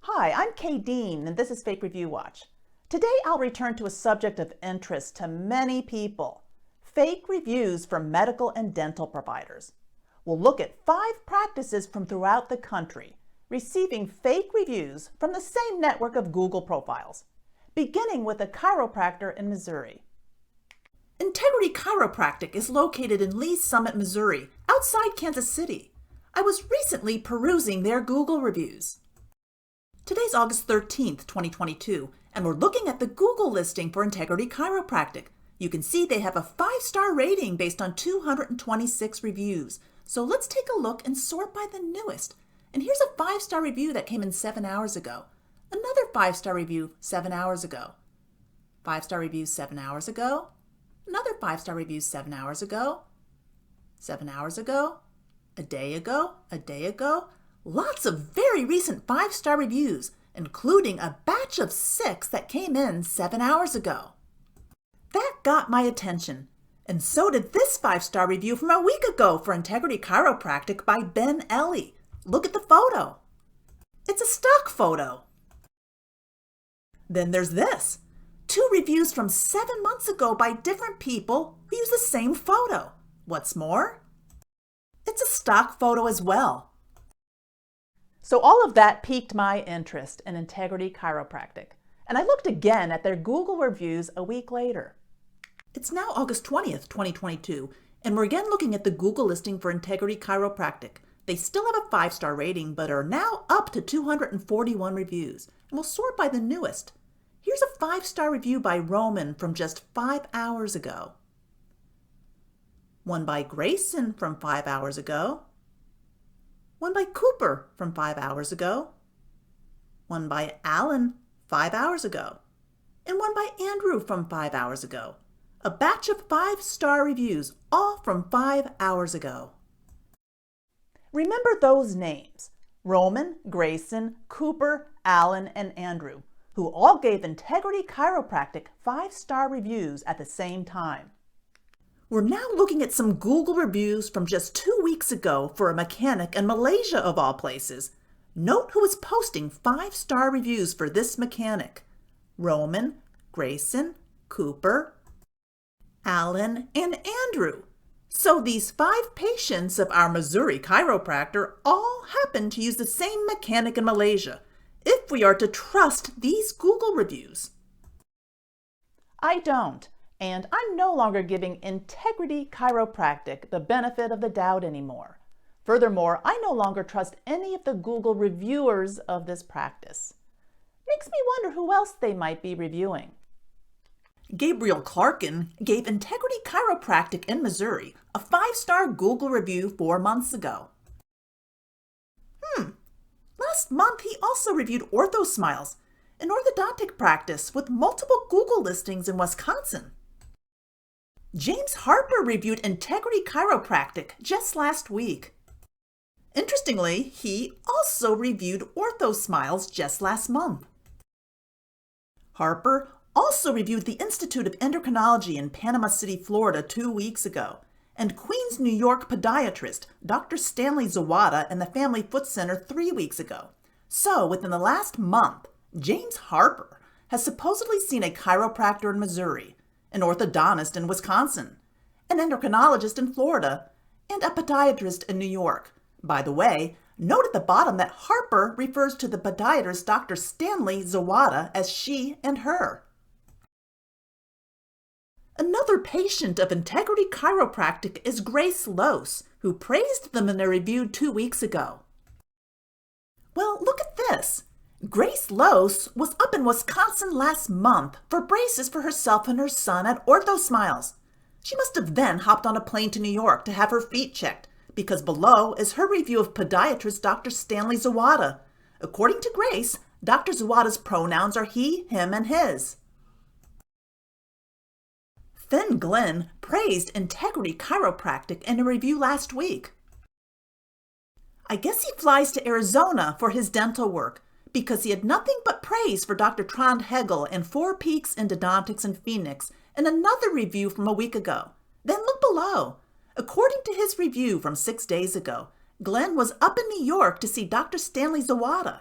Hi, I'm Kay Dean, and this is Fake Review Watch. Today I'll return to a subject of interest to many people: fake reviews from medical and dental providers. We'll look at 5 practices from throughout the country receiving fake reviews from the same network of Google profiles, beginning with a chiropractor in Missouri. Integrity Chiropractic is located in Lee's Summit, Missouri, outside Kansas City. I was recently perusing their Google reviews. Today's August 13th, 2022, and we're looking at the Google listing for Integrity Chiropractic. You can see they have a 5-star rating based on 226 reviews. So let's take a look and sort by the newest. And here's a 5-star review that came in 7 hours ago. Another 5-star review 7 hours ago. 5-star review 7 hours ago. Another 5-star review 7 hours ago. 7 hours ago. A day ago. A day ago. Lots of very recent 5-star reviews, including a batch of 6 that came in 7 hours ago. That got my attention, and so did this 5-star review from a week ago for Integrity Chiropractic by Ben Ellie. Look at the photo. It's a stock photo. Then there's this. 2 reviews from 7 months ago by different people who use the same photo. What's more, it's a stock photo as well. So all of that piqued my interest in Integrity Chiropractic, and I looked again at their Google reviews a week later. It's now August 20th, 2022, and we're again looking at the Google listing for Integrity Chiropractic. They still have a 5-star rating, but are now up to 241 reviews, and we'll sort by the newest. Here's a 5-star review by Roman from just 5 hours ago. One by Grayson from 5 hours ago. One by Cooper from 5 hours ago. One by Alan 5 hours ago. And one by Andrew from 5 hours ago. A batch of 5-star reviews, all from 5 hours ago. Remember those names: Roman, Grayson, Cooper, Alan, and Andrew, who all gave Integrity Chiropractic 5-star reviews at the same time. We're now looking at some Google reviews from just 2 weeks ago for a mechanic in Malaysia of all places. Note who is posting 5-star reviews for this mechanic: Roman, Grayson, Cooper, Alan, and Andrew. So these 5 patients of our Missouri chiropractor all happen to use the same mechanic in Malaysia, if we are to trust these Google reviews. I don't. And I'm no longer giving Integrity Chiropractic the benefit of the doubt anymore. Furthermore, I no longer trust any of the Google reviewers of this practice. Makes me wonder who else they might be reviewing. Gabriel Clarkin gave Integrity Chiropractic in Missouri a 5-star Google review 4 months ago. Last month he also reviewed OrthoSmiles, an orthodontic practice with multiple Google listings in Wisconsin. James Harper reviewed Integrity Chiropractic just last week. Interestingly, he also reviewed OrthoSmiles just last month. Harper also reviewed the Institute of Endocrinology in Panama City, Florida 2 weeks ago, and Queens, New York podiatrist Dr. Stanley Zawada in the Family Foot Center 3 weeks ago. So within the last month, James Harper has supposedly seen a chiropractor in Missouri, an orthodontist in Wisconsin, an endocrinologist in Florida, and a podiatrist in New York. By the way, note at the bottom that Harper refers to the podiatrist Dr. Stanley Zawada as she and her. Another patient of Integrity Chiropractic is Grace Lose, who praised them in their review 2 weeks ago. Well, look at this. Grace Lose was up in Wisconsin last month for braces for herself and her son at OrthoSmiles. She must have then hopped on a plane to New York to have her feet checked, because below is her review of podiatrist Dr. Stanley Zawada. According to Grace, Dr. Zawada's pronouns are he, him, and his. Finn Glenn praised Integrity Chiropractic in a review last week. I guess he flies to Arizona for his dental work, because he had nothing but praise for Dr. Trond Hegel and Four Peaks Endodontics in Phoenix in another review from a week ago. Then look below. According to his review from 6 days ago, Glenn was up in New York to see Dr. Stanley Zawada.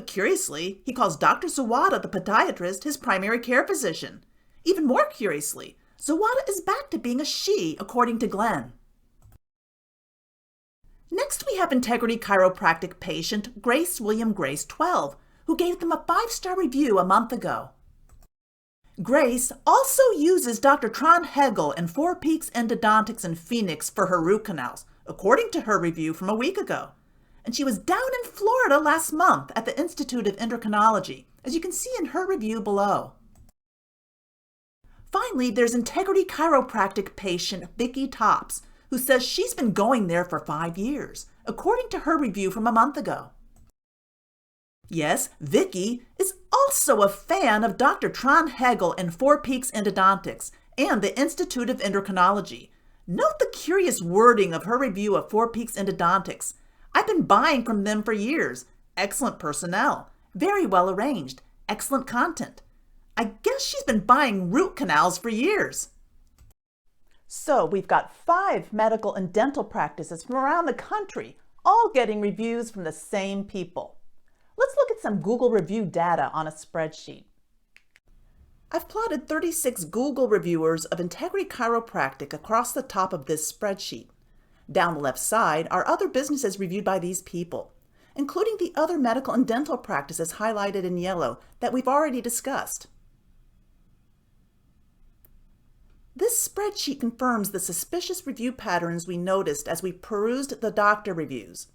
Curiously, he calls Dr. Zawada, the podiatrist, his primary care physician. Even more curiously, Zawada is back to being a she, according to Glenn. Next, we have Integrity Chiropractic patient Grace William Grace 12, who gave them a 5-star review a month ago. Grace also uses Dr. Tron Hegel and Four Peaks Endodontics in Phoenix for her root canals, according to her review from a week ago. And she was down in Florida last month at the Institute of Endocrinology, as you can see in her review below. Finally, there's Integrity Chiropractic patient Vicki Tops, who says she's been going there for 5 years, according to her review from a month ago. Yes, Vicki is also a fan of Dr. Tron Hegel and Four Peaks Endodontics and the Institute of Endocrinology. Note the curious wording of her review of Four Peaks Endodontics. I've been buying from them for years. Excellent personnel, very well arranged, excellent content. I guess she's been buying root canals for years. So we've got 5 medical and dental practices from around the country, all getting reviews from the same people. Let's look at some Google review data on a spreadsheet. I've plotted 36 Google reviewers of Integrity Chiropractic across the top of this spreadsheet. Down the left side are other businesses reviewed by these people, including the other medical and dental practices highlighted in yellow that we've already discussed. This spreadsheet confirms the suspicious review patterns we noticed as we perused the doctor reviews.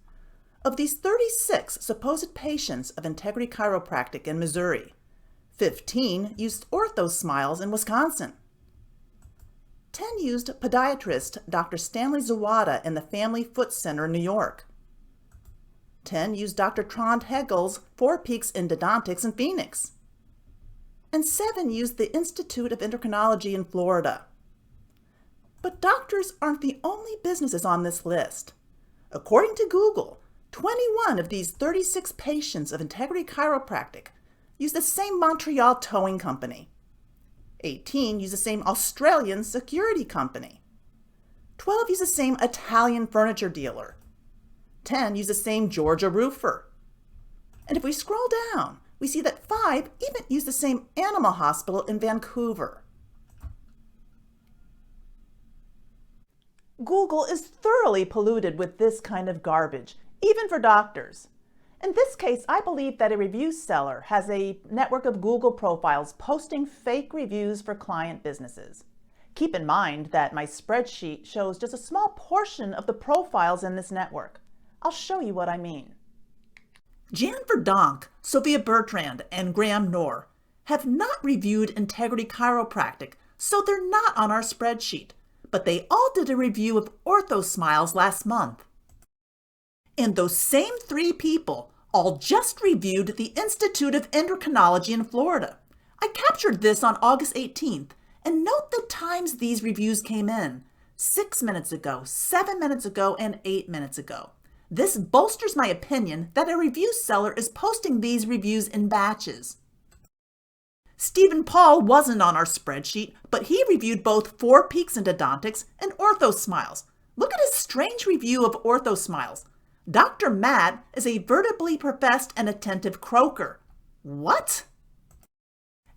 Of these 36 supposed patients of Integrity Chiropractic in Missouri, 15 used Ortho Smiles in Wisconsin. 10 used podiatrist Dr. Stanley Zawada in the Family Foot Center in New York. 10 used Dr. Trond Hegel's Four Peaks Endodontics in Phoenix. And 7 used the Institute of Endocrinology in Florida. But doctors aren't the only businesses on this list. According to Google, 21 of these 36 patients of Integrity Chiropractic use the same Montreal towing company. 18 use the same Australian security company. 12 use the same Italian furniture dealer. 10 use the same Georgia roofer. And if we scroll down, we see that 5 even use the same animal hospital in Vancouver. Google is thoroughly polluted with this kind of garbage, even for doctors. In this case, I believe that a review seller has a network of Google profiles posting fake reviews for client businesses. Keep in mind that my spreadsheet shows just a small portion of the profiles in this network. I'll show you what I mean. Jan Verdonk, Sophia Bertrand, and Graham Knorr have not reviewed Integrity Chiropractic, so they're not on our spreadsheet, but they all did a review of Ortho Smiles last month. And those same 3 people all just reviewed the Institute of Endocrinology in Florida. I captured this on August 18th, and note the times these reviews came in: 6 minutes ago, 7 minutes ago, and 8 minutes ago. This bolsters my opinion that a review seller is posting these reviews in batches. Stephen Paul wasn't on our spreadsheet, but he reviewed both Four Peaks Endodontics and Ortho Smiles. Look at his strange review of Ortho Smiles. Dr. Matt is a vertebrally professed and attentive croaker. What?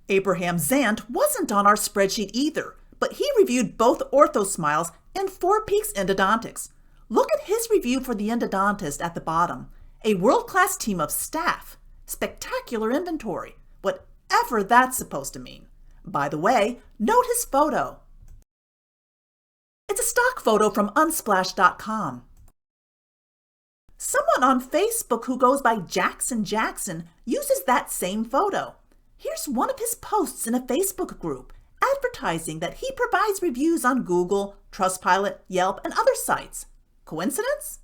Abraham Zant wasn't on our spreadsheet either, but he reviewed both Ortho Smiles and Four Peaks Endodontics. Look at his review for the endodontist at the bottom. A world-class team of staff. Spectacular inventory. Whatever that's supposed to mean. By the way, note his photo. It's a stock photo from unsplash.com. Someone on Facebook who goes by Jackson uses that same photo. Here's one of his posts in a Facebook group advertising that he provides reviews on Google, Trustpilot, Yelp, and other sites. Coincidence?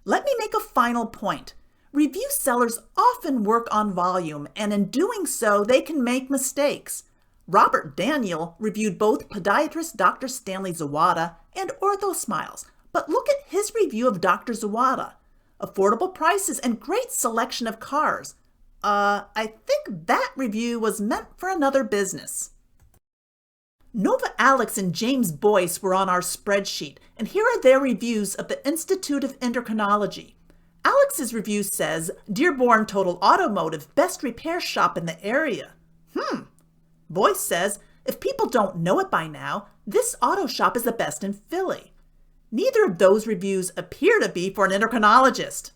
Let me make a final point. Review sellers often work on volume, and in doing so, they can make mistakes. Robert Daniel reviewed both podiatrist Dr. Stanley Zawada and Ortho Smiles, but look at his review of Dr. Zawada. Affordable prices and great selection of cars. I think that review was meant for another business. Nova Alex and James Boyce were on our spreadsheet, and here are their reviews of the Institute of Endocrinology. Alex's review says, Dearborn Total Automotive, best repair shop in the area. Boyce says, if people don't know it by now, this auto shop is the best in Philly. Neither of those reviews appear to be for an endocrinologist.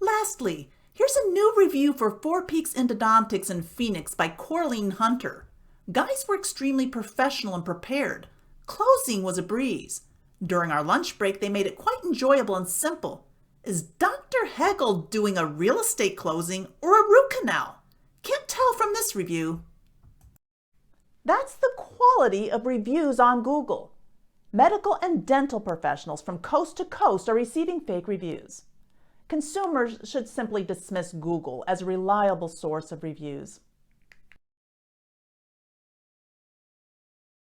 Lastly, here's a new review for Four Peaks Endodontics in Phoenix by Coraline Hunter. Guys were extremely professional and prepared. Closing was a breeze. During our lunch break, they made it quite enjoyable and simple. Is Dr. Hegel doing a real estate closing or a root canal? Can't tell from this review. That's the quality of reviews on Google. Medical and dental professionals from coast to coast are receiving fake reviews. Consumers should simply dismiss Google as a reliable source of reviews.